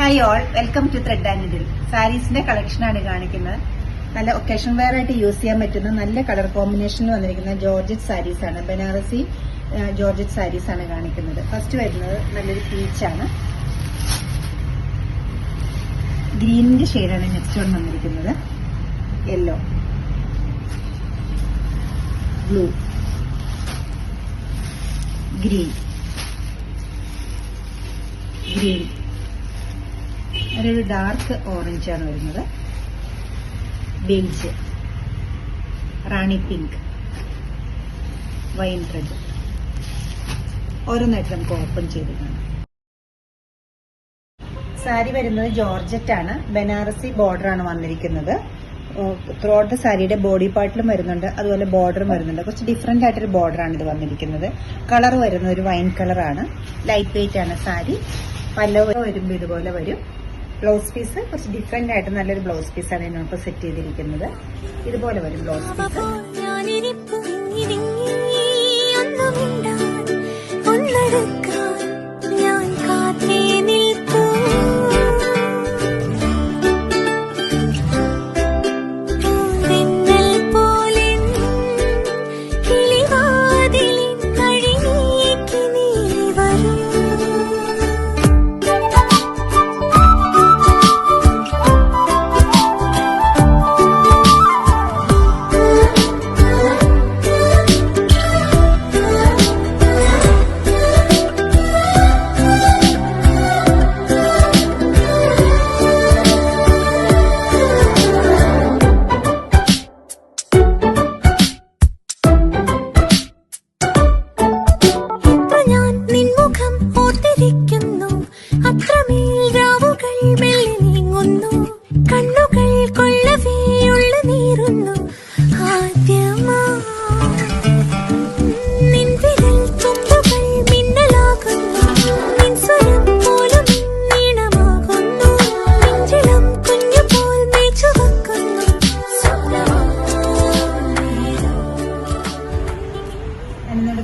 Hi all, welcome to thread and needle. സാരീസിന്റെ കളക്ഷനാണ് കാണിക്കുന്നത്. നല്ല ഒക്കേഷൻ വെയർ ആയിട്ട് യൂസ് ചെയ്യാൻ പറ്റുന്ന നല്ല കളർ കോമ്പിനേഷനിൽ വന്നിരിക്കുന്ന ജോർജറ്റ് സാരീസ് ആണ്. ബനാറസി ജോർജറ്റ് സാരീസ് ആണ് കാണിക്കുന്നത്. ഫസ്റ്റ് വരുന്നത് നല്ലൊരു പീച്ചാണ്. ഗ്രീനിന്റെ ഷെയ്ഡാണ് നെക്സ്റ്റ് വൺ വന്നിരിക്കുന്നത്. യെല്ലോ, ബ്ലൂ, ഗ്രീൻ, ഗ്രീൻ, ഒരു ഡാർക്ക് ഓറഞ്ച് ആണ് വരുന്നത്. ബേജ്, റാണി പിങ്ക്, വൈൻ റെഡ്. ഓരോന്നായിട്ട് നമുക്ക് ഓപ്പൺ ചെയ്ത് കാണാം. സാരി വരുന്നത് ജോർജറ്റ് ആണ്. ബനാറസി ബോർഡർ ആണ് വന്നിരിക്കുന്നത്. ത്രൂ ഔട്ട് സാരിയുടെ ബോഡി പാർട്ടിലും വരുന്നുണ്ട്, അതുപോലെ ബോർഡറും വരുന്നുണ്ട്. കുറച്ച് ഡിഫറെന്റ് ആയിട്ടൊരു ബോർഡറാണ് ഇത് വന്നിരിക്കുന്നത്. കളർ വരുന്നത് ഒരു വൈൻ കളറാണ്. ലൈറ്റ് വെയിറ്റ് ആണ് സാരി. പല്ലവ് വരുമ്പോൾ ഇതുപോലെ വരും. ബ്ലൗസ് പീസ് കുറച്ച് ഡിഫറെന്റ് ആയിട്ട് നല്ലൊരു ബ്ലൗസ് പീസാണ് ഇതിനൊപ്പം സെറ്റ് ചെയ്തിരിക്കുന്നത്. ഇതുപോലെ വരും ബ്ലൗസ് പീസ്.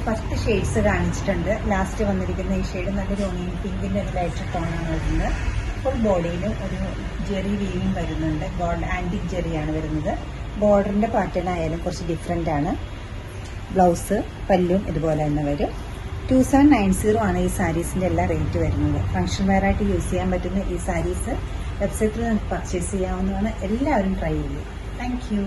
ഫസ്റ്റ് ഷെയ്ഡ്സ് കാണിച്ചിട്ടുണ്ട്. ലാസ്റ്റ് വന്നിരിക്കുന്ന ഈ ഷെയ്ഡ് നല്ലൊരു ഓണിയൻ പിങ്കിന്റെ ഒരു ലൈറ്റ് ടോണാണ് വരുന്നത്. ഫുൾ ബോഡിയിൽ ഒരു ജെറി വീവിങ് വരുന്നുണ്ട്. ഗോൾഡ് ആന്റിക് ജെറിയാണ് വരുന്നത്. ബോർഡറിന്റെ പാറ്റേൺ ആയാലും കുറച്ച് ഡിഫറെന്റ് ആണ്. ബ്ലൗസ് പല്ലും ഇതുപോലെ തന്നെ വരും. 2790 ആണ് ഈ സാരീസിന്റെ എല്ലാ റേറ്റ് വരുന്നത്. ഫംഗ്ഷൻ വെയർ ആയിട്ട് യൂസ് ചെയ്യാൻ പറ്റുന്ന ഈ സാരീസ് വെബ്സൈറ്റിൽ നിന്ന് പർച്ചേസ് ചെയ്യാവുന്നതാണ്. എല്ലാവരും ട്രൈ ചെയ്യും. Thank you.